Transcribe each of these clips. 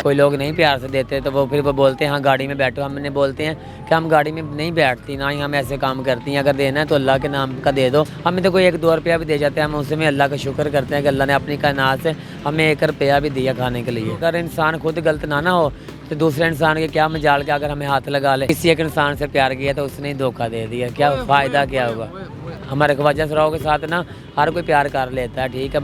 कोई लोग नहीं प्यार से देते तो वो फिर वो बोलते हैं हाँ गाड़ी में बैठो, हमने बोलते हैं कि हम गाड़ी में नहीं बैठती, ना ही हम ऐसे काम करती हैं। अगर देना है तो अल्लाह के नाम का दे दो, हमें तो कोई 1-2 रुपया भी दे जाते हैं, हम उसमें अल्लाह का शुक्र करते हैं कि अल्लाह ने अपनी कायनात से हमें 1 रुपया भी दिया खाने के लिए। अगर इंसान खुद गलत ना हो तो दूसरे इंसान के क्या मजाल के अगर हमें हाथ लगा ले। किसी एक इंसान से प्यार किया तो उसने ही धोखा दे दिया, क्या फ़ायदा क्या होगा। हमारे ख्वाजा सराओं के साथ ना हर कोई प्यार कर लेता है, ठीक है,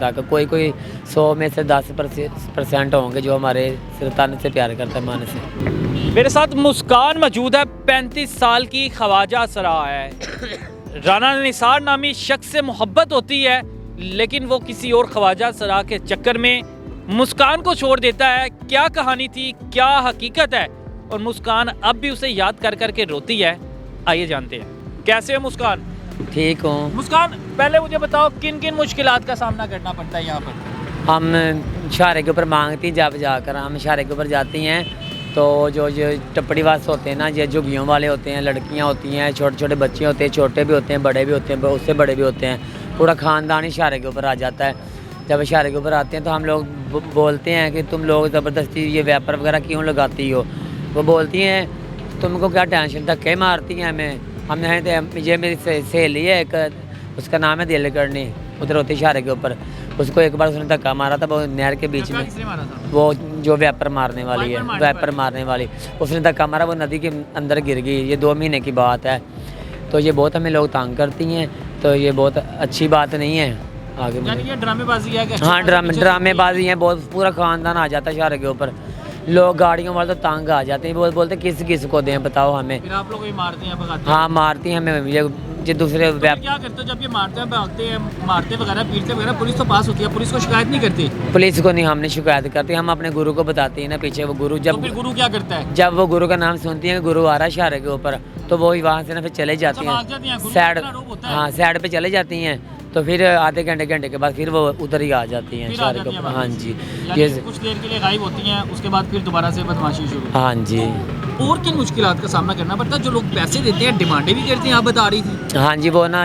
ताकि कोई 100 में से 10% होंगे जो हमारे तन से प्यार करते हैं, मन से। मेरे साथ मुस्कान मौजूद है, 35 साल की ख्वाजा सरा है। राना निसार नामी शख्स से मोहब्बत होती है, लेकिन वो किसी और ख्वाजा सरा के चक्कर में मुस्कान को छोड़ देता है। क्या कहानी थी, क्या हकीकत है, और मुस्कान अब भी उसे याद कर कर के रोती है। आइए जानते हैं। कैसे है मुस्कान? ठीक हूँ। मुस्कान, पहले मुझे बताओ किन किन मुश्किलात का सामना करना पड़ता है यहाँ पर? हम इशारे के ऊपर मांगती, जब जाकर हम इशारे के ऊपर जाती हैं तो जो टप्पड़ी वास होते हैं ना, जो झुग्गियों वाले होते हैं, लड़कियाँ होती हैं, छोटे छोटे बच्चे होते हैं, छोटे भी होते हैं, बड़े भी होते हैं, उससे बड़े भी होते हैं, पूरा ख़ानदान इशारे के ऊपर आ जाता है। जब इशारे के ऊपर आते हैं तो हम लोग बोलते हैं कि तुम लोग ज़बरदस्ती ये व्यापार वगैरह क्यों लगाती हो। वो बोलती हैं तुमको क्या टेंशन, धक्के मारती हैं हमें। हमने तो ये मेरी सहेली है एक, उसका नाम है दिल करनी, उधर होती इशारे के ऊपर। उसको एक बार उसने धक्का मारा था, वो नहर के बीच में। वो जो व्यापार मारने वाली है, व्यापार मारने वाली, उसने धक्का मारा, वो नदी के अंदर गिर गई। ये 2 महीने की बात है। तो ये बहुत हमें लोग तंग करती हैं, तो ये बहुत अच्छी बात नहीं है। आगे यानी ये ड्रामेबाजी है कि? हाँ, ड्रामेबाजी है बहुत। पूरा खानदान आ जाता है इशारे के ऊपर। लोग गाड़ियों वाले तो तंग आ जाते हैं, बोलते किस किस को दें बताओ हमें। फिर आप लोग ये मारते हैं, भगाते हैं? हाँ, मारती हैं हमें ये दूसरे तो क्या करते हो जब ये मारते हैं, भागते हैं, मारते वगैरह, पीटते वगैरह? पुलिस तो पास होती है, पुलिस को शिकायत नहीं करती? पुलिस को नहीं, हमने शिकायत करती, हम अपने गुरु को बताते हैं ना पीछे। वो गुरु तो फिर गुरु क्या करता है? जब वो गुरु का नाम सुनती है गुरु आ रहा है इशारे के ऊपर, तो वो वहाँ से ना फिर चले जाती हैं साइड। हाँ, साइड पे चले जाती हैं, तो फिर आधे घंटे के बाद फिर वो उधर ही आ जाती हैं इशारे के ऊपर। हाँ जी, ये कुछ देर के लिए गायब होती हैं, उसके बाद फिर दोबारा से बदमाशी शुरू। हाँ जी। और किन मुश्किलात का सामना करना पड़ता है? जो लोग पैसे देते हैं, डिमांडें भी करते हैं, आप बता रही थी। हाँ जी, वो ना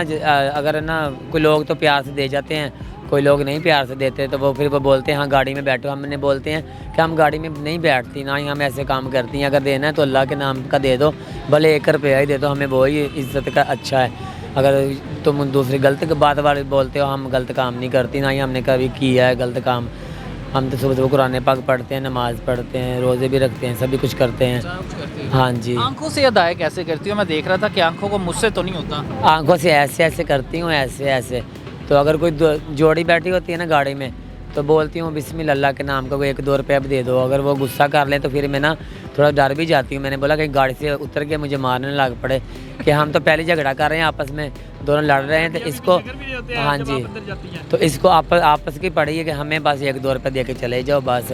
अगर ना कोई लोग तो प्यार से दे जाते हैं, कोई लोग नहीं प्यार से देते तो वो फिर वो बोलते हैं हाँ गाड़ी में बैठो, हमने बोलते हैं कि हम गाड़ी में नहीं बैठती, ना ही हम ऐसे काम करती हैं। अगर देना है तो अल्लाह के नाम का दे दो, भले 1 रुपया ही दे दो, हमें वही इज़्ज़त का अच्छा है। अगर तुम दूसरी गलत बात वाले बोलते हो, हम गलत काम नहीं करती, ना ही हमने कभी किया है गलत काम। हम तो सुबह कुरान पाक पढ़ते हैं, नमाज़ पढ़ते हैं, रोज़े भी रखते हैं, सभी कुछ करते हैं। हाँ जी। आंखों से अदाएँ कैसे करती हो? मैं देख रहा था कि आंखों को मुझसे तो नहीं होता। आंखों से ऐसे ऐसे करती हूँ, ऐसे ऐसे। तो अगर कोई जोड़ी बैठी होती है ना गाड़ी में, तो बोलती हूँ बिस्मिल्लाह अल्लाह के नाम का, कोई 1-2 रुपया भी दे दो। अगर वो गुस्सा कर ले तो फिर मैं ना थोड़ा डर भी जाती हूँ। मैंने बोला कि गाड़ी से उतर के मुझे मारने लग पड़े, कि हम तो पहले झगड़ा कर रहे हैं आपस में, दोनों लड़ रहे हैं, तो इसको हाँ जी, तो इसको आपस की पड़ी है कि हमें बस 1-2 रुपये दे के चले जाओ बस।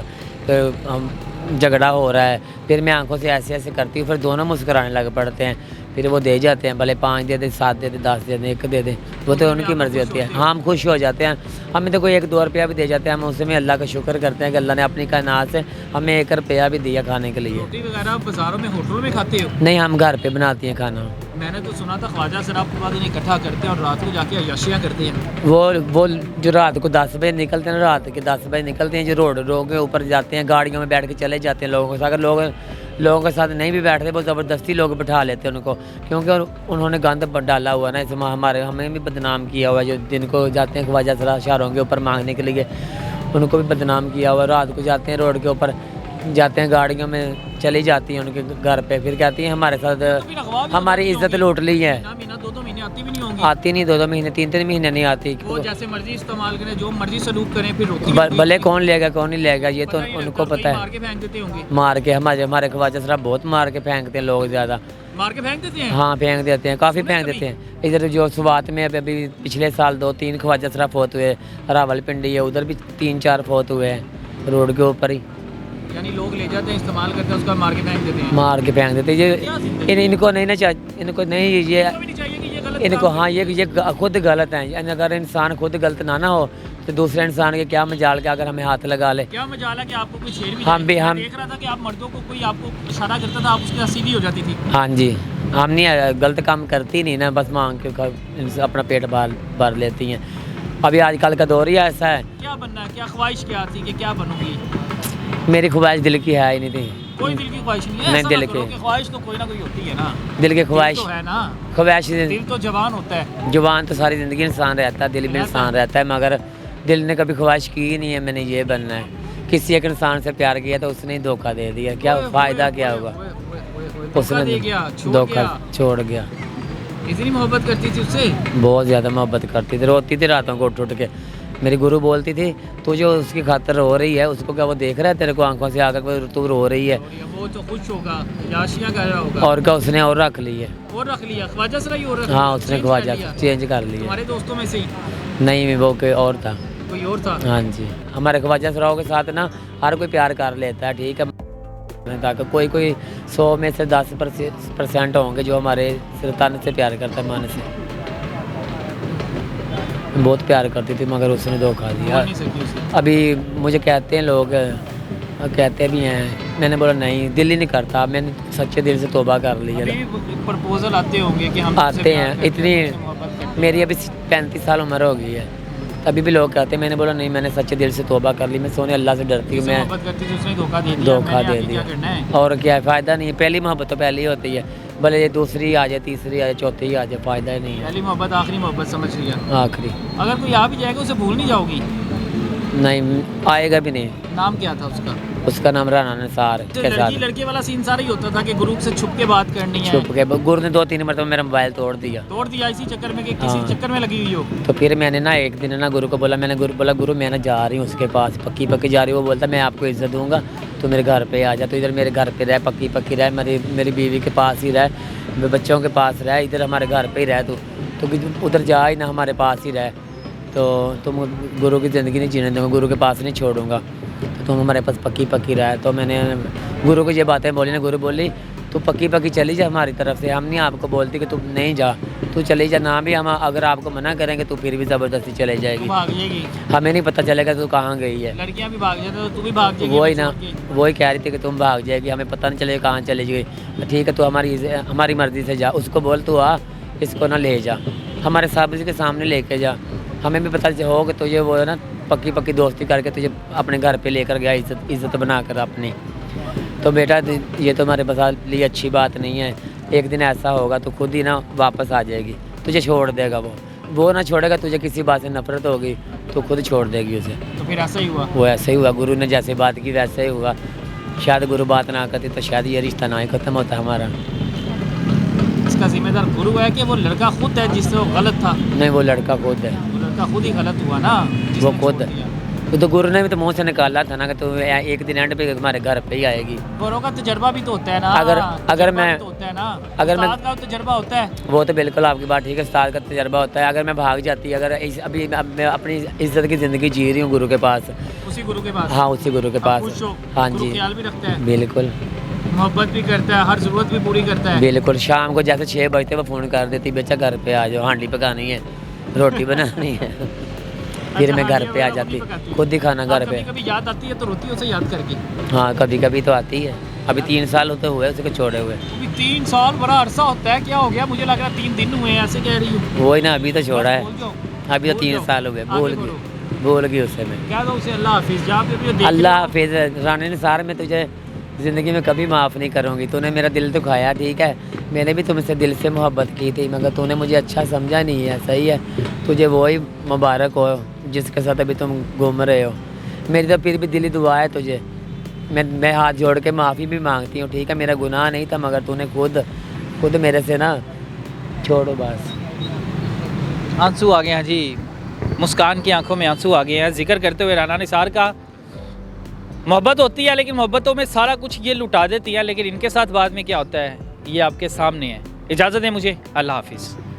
तो हम झगड़ा हो रहा है, फिर मैं आंखों से ऐसे ऐसे करती हूँ, फिर दोनों मुस्कुराने लग पड़ते हैं। फिर वो दे जाते हैं, भले 5 दे दे, 7 दे दे, 10 दे दे, 1 दे दे, वो तो उनकी मर्ज़ी होती है। हाँ, हम खुश हो जाते हैं, हमें तो कोई 1-2 रुपया भी दे जाते हैं, हम उसमें अल्लाह का शुक्र करते हैं कि अल्लाह ने अपनी कायनात से हमें 1 रुपया भी दिया खाने के लिए। रोटी वगैरह बाज़ारों में, होटलों में खाते हो? नहीं, हम घर पे बनाती हैं खाना। मैंने तो सुना था ख्वाजा शराब के बाद इन्हें इकट्ठा करते हैं और रात को जाके अय्याशियाँ करते हैं। वो जो रात को 10 बजे निकलते हैं, रात के 10 बजे निकलते हैं, जो रोड के ऊपर जाते हैं, गाड़ियों में बैठ के चले जाते हैं लोगों के साथ। अगर लोगों के साथ नहीं भी बैठते, वो ज़बरदस्ती लोग बिठा लेते हैं उनको, क्योंकि उन्होंने गंद डाला हुआ ना, इसमें हमें भी बदनाम किया हुआ है। जो दिन को जाते हैं ख्वाजा सरा शहरों के ऊपर मांगने के लिए, उनको भी बदनाम किया हुआ। रात को जाते हैं, रोड के ऊपर जाते हैं, गाड़ियों में चली जाती हैं उनके घर पे, फिर कहती हैं हमारे साथ हमारी इज्जत लूट ली है। 2-2 महीने आती भी नहीं होंगी? आती नहीं, 2-2 महीने, 3-3 महीने नहीं आती। वो जैसे मर्जी इस्तेमाल करें, जो मर्जी सलूक करें, फिर रोती भले कौन लेगा कौन नहीं लेगा, ये तो उनको पता है। मार के फेंक देते होंगे? मार के हमारे ख्वाजा सरा बहुत मार के फेंकते हैं लोग, ज़्यादा मार के फेंक देते हैं। हाँ, फेंक देते हैं, काफ़ी फेंक देते हैं। इधर जो सुवात में अभी पिछले साल 2-3 ख्वाजा सरा फौत हुए, रावलपिंडी है, उधर भी 3-4 फौत हुए हैं रोड के ऊपर ही। यानी लोग ले जाते हैं, इस्तेमाल करते हैं, उसका मार के फेंक देते हैं। मार के फेंक देते हैं। ये इनको नहीं ना चाहिए, इनको नहीं ये इनको, हाँ ये खुद गलत है। अगर इंसान खुद गलत ना हो तो दूसरे इंसान के क्या मजाल के अगर हमें हाथ लगा ले। क्या मजाल है कि आपको कोई शेर भी हम देख रहा था कि आप मर्दों को कोई आपको इशारा करता था, आप उसके साथ सीधी हो जाती थी। हाँ जी, हम नहीं गलत काम करती नहीं ना, बस मांग के अपना पेट भर लेती हैं। अभी आजकल का दौर ही ऐसा है। क्या बनना है, क्या ख्वाहिश क्या थी कि क्या बनूंगी? मेरी ख्वाहिश दिल की है ही नहीं थी। कोई दिल की ख्वाहिश नहीं है? नहीं, ऐसा दिल ना करो की। कि ख्वाहिश तो कोई ना कोई होती है ना। दिल की दिल ख्वाहिश, तो है ना, ख्वाहिश दिल तो जवान होता है। जुबान तो सारी ज़िंदगी इंसान रहता है, दिल भी इंसान रहता है, मगर दिल ने कभी ख्वाहिश की ही नहीं है मैंने ये बनना है। किसी एक इंसान से प्यार किया तो उसने ही धोखा दे दिया, क्या ओए, फ़ायदा ओए, क्या ओए, होगा? ओए, ओए, ओए, ओए, धोखा उसने दे गया, छोड़ धोखा गया। छोड़ गया। इतनी मोहब्बत करती थी उससे? बहुत ज़्यादा मोहब्बत करती थी, रोती थी रातों को उठ उठ के। मेरी गुरु बोलती थी तू जो उसकी खातिर रो रही है उसको क्या वो देख रहा है तेरे को आंखों से आकर तू रो रही है? और वो तो खुश होगा, याशियाँ कर रहा होगा। और क्या उसने और रख ली है? और रख लिया ख्वाजा सरा ही और रख हाँ लिया, उसने change कर ख्वाजा लिया। चेंज कर लिया। तुम्हारे दोस्तों में से ही नहीं वो कोई और था। कोई और था? हाँ जी, हमारे ख्वाजा सराओं के साथ ना हर कोई प्यार कर लेता है, ठीक है। ताकि कोई 100 में से 10% होंगे जो हमारे तन से प्यार करता है, मन से। बहुत प्यार करती थी मगर उसने धोखा दिया। बोल नहीं सकी उसे। अभी मुझे कहते हैं लोग, कहते भी हैं, मैंने बोला नहीं, दिल ही नहीं करता, मैंने सच्चे दिल से तौबा कर ली है। अभी भी प्रपोजल आते होंगे कि हम तुमसे आते प्यार हैं, करते इतनी तुमसे मोहब्बत करते हैं। मेरी अभी 35 साल उम्र हो गई है, अभी भी लोग कहते हैं। मैंने बोला नहीं, मैंने सच्चे दिल से तौबा कर ली, मैं सोने अल्लाह से डरती हूँ। जिससे मैं मोहब्बत करती थी उसने धोखा दे दिया, धोखा मैंने दे आगे दिया क्या करना है? और क्या फ़ायदा नहीं है। पहली मोहब्बत तो पहली होती है, भले ये दूसरी आ जाए, तीसरी आ जाए, चौथी आ जाए, फ़ायदा ही नहीं है। पहली मोहब्बत आखिरी मोहब्बत समझ लिया। आखिरी अगर कोई आ भी जाएगा उसे भूल नहीं जाओगी? नहीं आएगा भी नहीं। नाम क्या था उसका? उसका नाम राना निसार तो के लड़की साथ लड़के वाला सीन सारा ही होता था कि ग्रुप से छुप के बात करनी है। छुप के गुरु ने 2-3 मरतबा मेरा मोबाइल तोड़ दिया। तोड़ दिया इसी चक्कर में कि किसी हाँ। चक्कर में लगी हुई हो? तो फिर मैंने ना एक दिन ना गुरु को बोला, मैंने गुरु मैं ना जा रही हूँ उसके पास, पक्की पक्की जा रही हूँ। वो बोलता मैं आपको इज्जत दूंगा, तो मेरे घर पे आ जा, तो इधर मेरे घर पे रह, पक्की पक्की रह, मेरी बीवी के पास ही रह, मेरे बच्चों के पास रह, इधर हमारे घर पे ही रह तू, तो उधर जा ही ना, हमारे पास ही रह, तो तुम गुरु की ज़िंदगी नहीं जीने दूँगा, गुरु के पास नहीं छोड़ूंगा, तो तुम हमारे पास पक्की पक्की रह। तो मैंने गुरु को ये बातें बोली ना, गुरु बोली तू पक्की पक्की चली जा हमारी तरफ से, हम नहीं आपको बोलती कि तुम नहीं जा, तू चली जा, ना भी हम अगर आपको मना करेंगे तो फिर भी ज़बरदस्ती चले तू जाएगी, भाग जाएगी। हमें नहीं पता चलेगा तू कहाँ गई है। लड़कियां भी भाग जाती तो तू भी भाग जाएगी। वही हमें ना, छोड़ के। वही कह रही थी कि तुम भाग जाएगी, हमें पता नहीं चलेगा कहाँ चली गई। ठीक है तू हमारी मर्ज़ी से जा, उसको बोल तू आ, इसको ना ले जा, हमारे साहब जी के सामने लेके जा, हमें भी पता हो कि तुझे वो है ना पक्की पक्की दोस्ती करके तुझे अपने घर पे लेकर गया, इज्जत बनाकर अपनी। तो बेटा ये तो हमारे बस लिए अच्छी बात नहीं है, एक दिन ऐसा होगा तो खुद ही ना वापस आ जाएगी, तुझे छोड़ देगा वो ना छोड़ेगा, तुझे किसी बात से नफरत होगी तो खुद छोड़ देगी उसे। तो फिर ऐसा ही हुआ। वो ऐसे ही हुआ, गुरु ने जैसे बात की वैसे ही हुआ। शायद गुरु बात ना करती तो शायद ये रिश्ता ना ही ख़त्म होता हमारा। इसका जिम्मेदार गुरु है कि वो लड़का खुद है जिससे वो गलत था? नहीं वो लड़का खुद है, वो लड़का खुद ही गलत हुआ ना, जिसने वो खुद छोड़ दिया। तो गुरु ने भी तो मुँह से निकाला था ना कि तू एक दिन एंड पे हमारे घर पे ही आएगी। गुरु का तजर्बा भी तो होता है ना। अगर तजर्बा मैं- भी तो होता है ना, अगर मैं- उस्ताद का तजर्बा होता है। वो तो बिल्कुल आपकी बात ठीक है, उस्ताद का तजर्बा होता है। अगर मैं भाग जाती, अगर अभी मैं अपनी इज्जत की ज़िंदगी जी रही हूँ गुरु के पास, उसी गुरु के पास। हाँ उसी गुरु के आप पास, खुश हो? हाँ गुरु जी ख्याल भी रखता है, बिल्कुल मोहब्बत भी करता है, हर जरूरत भी पूरी करता है। बिल्कुल। शाम को जैसे 6 बजते वो फ़ोन कर देती, बेचा घर पे आ जाओ, हांडी पकानी है, रोटी बनानी है। फिर अच्छा, मैं घर हांडी पे आ वगैरह जाती, खुद ही पकाती हो? खुद ही खाना घर पे। कभी याद आती है तो रोती है उसे याद करके? हाँ कभी कभी तो आती है, अभी 3 साल होते हुए उसको छोड़े हुए। अभी 3 साल बड़ा अरसा होता है, क्या हो गया? मुझे लग रहा है 3 दिन हुए हैं, ऐसे कह रही हूँ। वही ना, अभी तो छोड़ा है, बोल जाओ, अभी तो बोल 3 जाओ। साल हो गए। आगे बोल गई उससे मैं, क्या दो उसे अल्लाह हाफिज़, जहाँ पे भी वो देख अल्लाह रहे हो। हाफिज़ रानी निसार, मैं तुझे ज़िंदगी में कभी माफ़ नहीं करूँगी। तूने मेरा दिल दुखाया, ठीक है, मैंने भी तुमसे दिल से मोहब्बत की थी मगर तूने मुझे अच्छा समझा नहीं है, सही है। तुझे वही मुबारक हो जिसके साथ अभी तुम घूम रहे हो। मेरी तो फिर भी दिली दुआ है तुझे, मैं हाथ जोड़ के माफ़ी भी मांगती हूँ, ठीक है, मेरा गुनाह नहीं था मगर तूने खुद मेरे से ना, छोड़ो बस। आंसू आ गए हैं जी, मुस्कान की आंखों में आंसू आ गए हैं जिक्र करते हुए राना निसार का। मोहब्बत होती है लेकिन मोहब्बतों में सारा कुछ ये लुटा देती है, लेकिन इनके साथ बाद में क्या होता है ये आपके सामने है। इजाज़त है मुझे, अल्लाह हाफिज़।